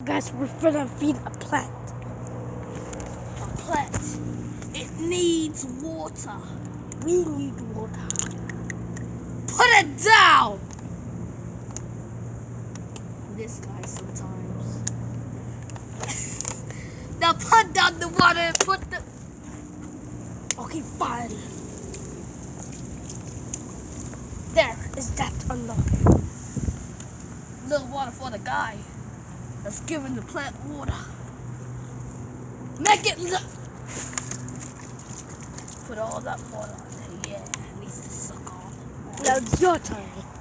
guys, we're gonna feed a plant. A plant. It needs water. We need water. Put it down! This guy sometimes. Now put down the water and put the... Okay, fine. There, is that enough? Little water for the guy that's giving the plant water. Make it look. Put all that water on there. Yeah, it needs to suck on. Now it's your turn.